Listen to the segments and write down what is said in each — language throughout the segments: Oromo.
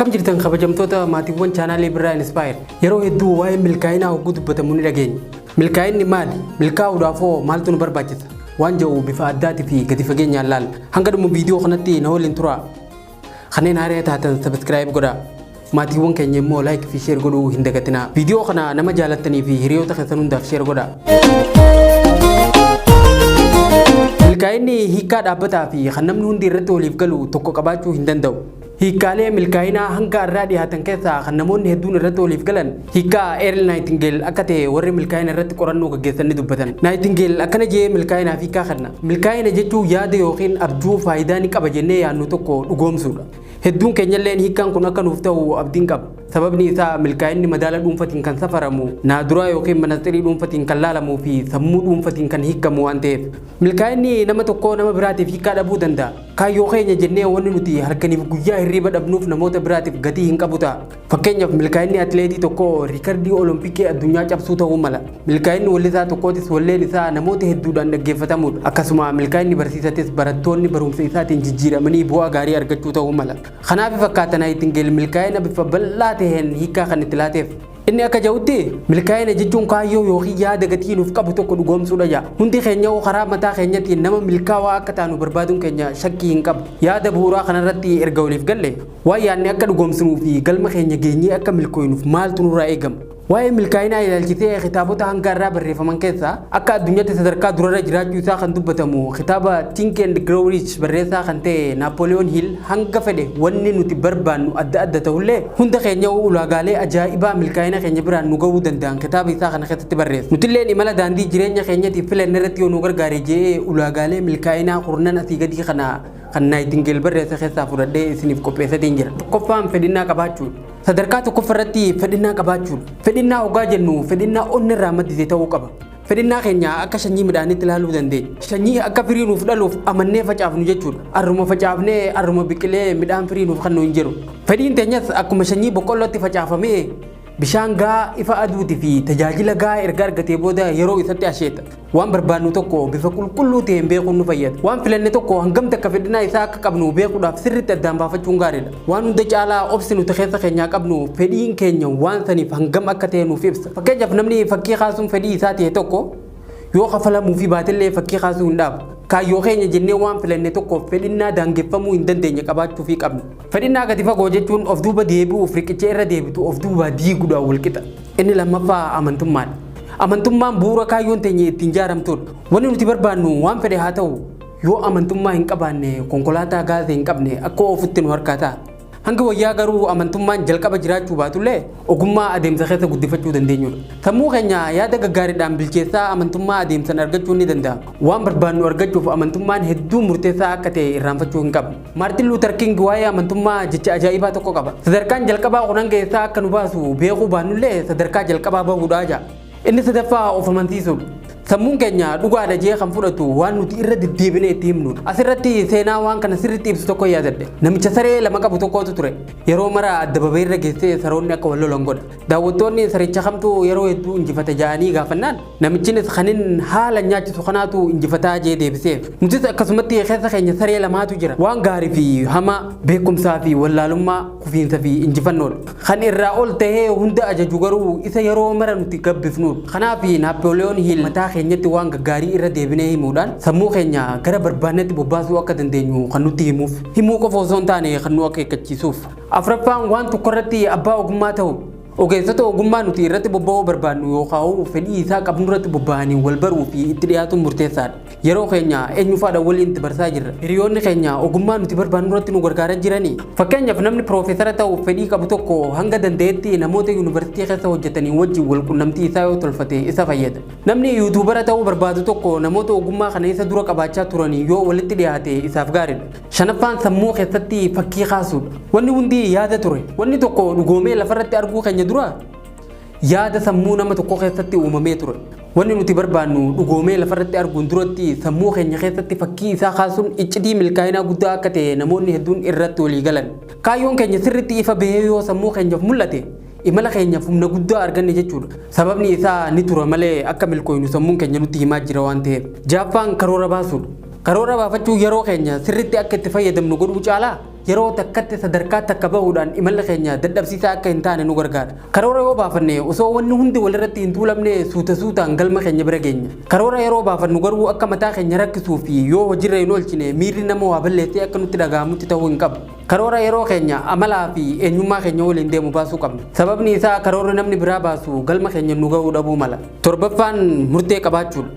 Akkam jirtan kabajamtoota maatiiwwan chaanaalii birraa Inspire. Yeroo hedduu waa'ee milkaa'inaa hogguu dubbatamu ni dhageenya. Milkaa'inni maali? Milkaa'uudhaaf maaltu nu barbaachisa? Waan jedhu bifa addaatii fi gadi fageenyaan laalla. Hanga dhuma viidiyoo kanatti na waliin turaa. Kanneen haaraa taatan subscribe godhaa. Maatiiwwan keenya immoo like fi share godhuu hin dagatinaa. Viidiyoo kana nama jaalattanii fi hiriyoota keessan hundaaf share godhaa. Milkaa'inni hiikaa dhaabbataa fi kan namni hundi irratti waliif galu tokko qabaachuu hin danda'u. Hiikkaalee milkaa'inaa hanga irraa dhiyaatan keessaa kan namoonni hedduun irratti waliif galan hiikaa Earl Nightingale akka ta'e warri milkaa'ina irratti qorannoo gaggeessan ni dubbatan. Nightingale akkana jedhee milkaa'inaaf hiikaa kenna. Milkaa'ina jechuun yaada yookiin abjuu faayidaa ni qaba jennee yaadnu tokko dhugoomsuudha. Hedduun keenyalleen hiikaan kun akka nuuf ta'u abdiin qaba. Sababni isaa milkaa'inni madaala dhuunfatiin kan safaramu, naaduraa yookiin manastirii dhuunfatiin kan laalamuu fi sammuu dhuunfatiin kan hiikamu waan ta'eef. Milkaa'inni nama tokko nama biraatiif hiikaa dhabuu danda'a. Kaayyoo keenya jennee wanni nuti halkaniif guyyaa hirriba dhabnuuf namoota biraatiif gatii hin qabu ta'a. Fakkeenyaaf milkaa'inni atileetii tokko riikardii olompikii addunyaa cabsuu ta'uu mala. Milkaa'inni wallisaa tokkootis walleen isaa namoota hedduudhaan dhaggeeffatamudha. Akkasuma milkaa'inni barsiisatis barattoonni barumsa isaatiin jijjiiramanii bu'aa gaarii argachuu ta'uu mala. Kanaaf fakkaata Nightingale milkaa'ina bifa bal'aa ta'een hiikaa kan itti laateef. Inni akka jedhutti milkaa'ina jechuun kaayyoo yookiin yaada gatii nuuf qabu tokko dhugoomsuudha jedha. Hundi keenya karaa mataa keenyatiin nama milkaa'aa akka taanu barbaaduun keenya shakkii hin qabu. Yaada bu'uuraa kanarratti erga waliif galle waan yaadni akka dhugoomsinuu fi galma keenya geenyee akka milkooynuuf maaltu nurraa eegama. Waa'ee milkaa'inaa ilaalchisee kitaabota hanga irraa barreeffaman keessaa akka addunyaatti sadarkaa durarra jiraachuu isaa kan dubbatamu kitaaba Think and Grow Rich barreessaa kan ta'e Napoleon Hill hanga fedhe wanni nuti barbaannu adda adda ta'ullee hunda keenya ulaagaalee ajaa'ibaa milkaa'ina keenya biraan nu gahuu danda'an kitaaba isaa kana keessatti barreessa. Nutilleen imala daandii jireenya keenyatiif filanne irratti yoo nu gargaare jedhee ulaagaalee milkaa'inaa kurnan asii gadii kana kan Nightingale barreessa keessaa fudhadhee isiniif qopheessatiin jira. Tokkoffaan fedhinnaa qabaachuudha. Sadarkaa tokkoffarratti fedhinnaa qabaachuudha. Fedhinnaa hoggaa jennu fedhinnaa onni irraa maddisee ta'uu qaba. Fedhinnaa keenya akka sanyii midhaanitti ilaaluu dandeenya. Sanyii akka firii nuuf dhaluuf amannee facaafnu jechuudha. Arruma facaafnee arruma biqilee midhaan firii nuuf kennu hin jiru. Fedhiin teenyas akkuma sanyii boqqollootti facaafamee bishaan gahaa ifa aduutii fi tajaajila gahaa erga argatee booda yeroo isatti asheeta. Waan barbaannu tokko bifa qulqulluu ta'een beekuun nu fayyada. Waan filanne tokko hangam takka fedhinnaa isaa akka qabnu beekuudhaaf sirriitti addaan baafachuun gaariidha. Waan hunda caalaa obsi nuti keessa keenyaa qabnu fedhiin keenya waan saniif hangam akka ta'e nuuf ibsa. Fakkeenyaaf namni fakkii kaasuun fedhii isaa ta'e tokko yoo kafalamuu fi baatillee fakkii kaasuu hin dhaabu. Kaayyoo keenya jennee waan filanne tokko fedhinnaa daangeffamuu hin dandeenye qabaachuu fi qabna. Fedhinnaa gadi fagoo jechuun of duuba deebi'uuf riqicha irra deebitu of duuba diiguudhaan wal qixa. Inni lammaffaa amantummaadha. Amantummaan bu'uura kaayyoon teenya ittiin ijaaramtudha. Wanni nuti barbaannu waan fedhe haa ta'u yoo amantummaa hin qabaanne konkolaataa gaazii hin qabne akka ofitti nu harkaa ta'a. Hanga wayyaa garuu amantummaan jalqaba jiraachuu baatullee ogummaa adeemsa keessa guddifachuu dandeenyudha. Sammuu keenya yaada gaggaariidhaan bilcheessaa amantummaa adeemsan argachuu ni danda'ama. Waan barbaannu argachuuf amantummaan hedduu murteessaa akka ta'e irraanfachuu hin qabnu. Maartin Luuter King waa'ee amantummaa jecha ajaa'ibaa tokko qaba. Sadarkaan jalqabaa kun hanga eessaa akka nu baasu beekuu baannullee sadarkaa jalqabaa bahuudhaa jira. Inni sadaffaa of amansiisuudha. Sammuun keenya dhugaadha jee kan fudhatu waan nuti irra deddeebinee itti himnudha. Asirratti seenaa waan kana sirriitti ibsu tokko yaadadhe. Namicha saree lama qabu tokkotu ture. Yeroo mara adda babee irra geessee saroonni akka wal lolan godha. Daawwattoonni saricha kamtu yeroo hedduu injifata ja'anii gaafannaan namichinis kanin haala nyaachisu kanaatu injifataa jee deebiseef. Nutis akkasumatti keessa keenya saree lamaatu jira. Waan gaarii fi hamaa, beekumsaa fi wallaalummaa, kufiinsa fi injifannoodha. Kan irraa ol ta'ee hunda ajaju garuu isa yeroo mara nuti gabbifnudha. Kanaaf Napoleon Hill mataa keenyatti waan gaggaarii irra deebinee himuudhaan sammuu keenya gara barbaannetti bobbaasuu akka dandeenyu kan nutti himuuf. Himuu qofa osoo hin taane kan nu akeekkachiisuuf. Afuraffaan waan tokko irratti abbaa ogummaa ta'u. Ogeessota ogummaa nuti irratti bobba'uu barbaannu yookaan fedhii isaa qabnu irratti bobba'anii wal baruu fi itti dhiyaatuun murteessaadha. Yeroo keenya eenyufaadhaan waliin itti barsaa jirra. Hiriyoonni keenya ogummaa nuti barbaannu irratti nu gargaaraa jiranii. Fakkeenyaaf namni piroofeesara ta'uuf fedhii qabu tokko hanga danda'etti namoota yuunivarsiitii keessa hojjetanii wajjin wal quunnamtii isaa yoo tolfate isa fayyada. Namni yuutuubara ta'uu barbaadu tokko namoota ogummaa kana isa dura qabaachaa turanii yoo walitti dhiyaate isaaf gaariidha. Shanaffaan sammuu keessatti fakkii kaasuudha. Wanni hundi yaada ture. Wanni tokko dhugoomee lafarratti arguu keenya dura yaada sammuu nama tokko keessatti uumamee ture. Wanni nuti barbaannu dhugoomee lafarratti arguun duratti sammuu keenya keessatti fakkii isaa kaasuun iccitii milkaa'inaa guddaa akka ta'e namoonni hedduun irratti walii galan. Kaayyoon keenya sirriitti ifa bahee yoo sammuu keenyaaf mul'ate imala keenyaaf humna guddaa arganne jechuudha. Sababni isaa ni tura malee akka milkooynu sammuun keenya nutti himaa jira waan ta'eef. Jaaffaan karoora baasuudha. Karoora baafachuu yeroo keenya sirriitti akka itti fayyadamnu godhuu caalaa yeroo takkatti sadarkaa takka bahuudhaan imala keenya dadhabsiisaa akka hin taane nu gargaara. Karoora yoo baafanne osoo wanni hundi walirratti hin tuulamne suuta suutaan galma keenya bira geenya. Karoora yeroo baafannu garuu akka mataa keenya rakkisuu fi yoo hojiirra hin oolchine miirri nama waa balleessee akka nutti dhaga'amutti ta'uu hin qabu. Karoora yeroo keenya amalaa fi eenyummaa keenya waliin deemu baasuu qabna. Sababni isaa karoorri namni biraa baasu galma keenya nu ga'uu dhabuu mala. Torbaffaan murtee qabaachuudha.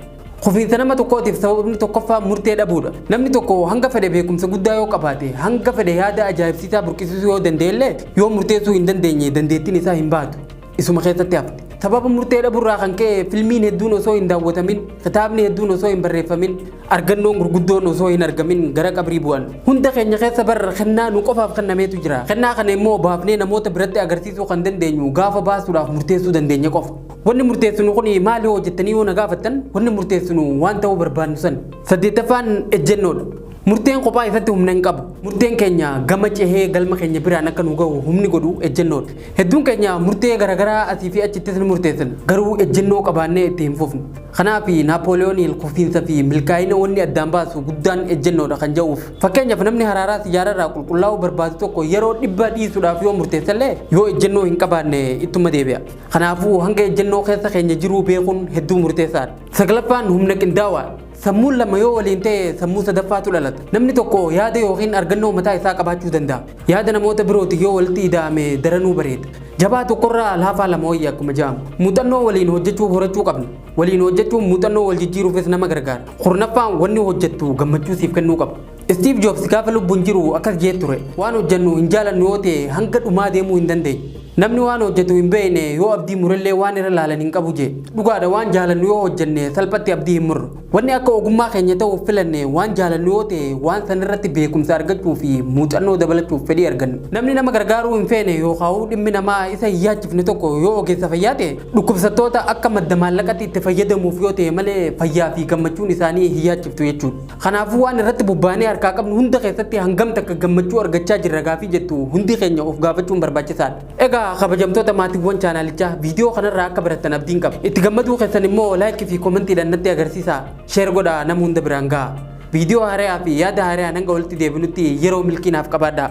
Kufiinsa nama tokkootiif sababni tokkoffaa murtee dhabuudha. Namni tokko hanga fedhe beekumsa guddaa yoo qabaate, hanga fedhe yaada ajaa'ibsiisaa burqisiisuu yoo danda'ellee yoo murteessuu hin dandeenye dandeettiin isaa hin baatu. Isuma keessatti hafte. Sababa murtee dhabuurraa kan ka'e filmiin hedduun osoo hin daawwatamin, kitaabni hedduun osoo hin barreeffamin, argannoon gurguddoon osoo hin argamin gara qabrii bu'an. Hunda keenya keessa barra kennaa nu qofaaf kennameetu jira. Kennaa kana immoo baafnee namoota biratti agarsiisuu kan dandeenyu gaafa baasuudhaaf murteessuu dandeenya qofa. Wanni murteessinu kun maali hoo jettanii yoo na gaafattan wanni murteessinu waan ta'uu barbaannu san. Saddeettaffaan ejjennoodha. Murteen kophaa isatti humna hin qabu. Murteen keenya gama cehee galma keenya biraan akka nu ga'u humni godhu ejjennoodha. Hedduun keenya murtee garaagaraa asii fi achittis ni murteessan. Garuu ejjennoo qabaannee itti hin fufnu. Kanaaf Naapooliyoon kufiinsa fi milkaa'ina wanni addaan baasu guddaan ejjennoodha kan jedhuuf. Fakkeenyaaf namni haraaraa siyaararraa qulqullaa'uu barbaadu tokko yeroo dhibba dhiisuudhaaf yoo murteessallee yoo ejjennoo hin qabaanne ittuma deebi'a. Kanaafuu hanga ejjennoo keessa keenya jiruu beekuun hedduu murteessaadha. Saglaffaan humna qindaawaa. Sammuun lama yoo waliin ta'e sammuu sadaffaatu dhalata. Namni tokko yaada yookiin argannoo mataa isaa qabaachuu danda'a. Yaada namoota birooti yoo walitti ida'ame daranuu bareeda. Jabaa tokkorraa laafaa lama wayya akkuma jedhamu. Muuxannoo waliin hojjechuu horachuu qabna. Waliin hojjechuun muuxannoo wal jijjiiruufis nama gargaara. Kurnaffaan wanni hojjettu gammachuu siif kennuu qaba. Steve Jobs gaafa lubbuun jiru akkas jee ture. Waan hojjennu hin jaalannu yoo ta'e hanga dhumaa deemuu hin dandeenye. Namni waan hojjetu hin beekne yoo abdii murallee waan irra laalan hin qabu jee. Dhugaadha waan jaalannu yoo hojjenne salphatti abdii hin murru. Wanni akka ogummaa keenya ta'uuf filanne waan jaalannu yoo ta'e waan sanirratti beekumsa argachuu fi muuxannoo dabalachuuf fedhii arganna. Namni nama gargaaruu hin feene yookaan dhimmi namaa isa hin yaachifne tokko yoo ogeessa fayyaa ta'e dhukkubsattoota akka madda maallaqatti itti fayyadamuuf yoo ta'e malee fayyaa fi gammachuun isaanii hin yaachiftu jechuudha. Kanaafuu waan irratti bobbaanee harkaa qabnu hunda keessatti hangam takka gammachuu argachaa jirra gaafii jettu hundi keenya of gaafachuun barbaachisaadha. Egaa kabajamtoota maatiiwwan chaanalichaa viidiyoo kanarraa akka barattan abdiin qaba. Itti gammaduu keessan immoo laayikii fi koomentiidhaan natti agarsiisaa. Sheer godhaa nama hunda biraan gahaa. Viidiyoo haaraa fi yaada haaraa hanga walitti deebinutti yeroo milkii naaf qabaadhaa.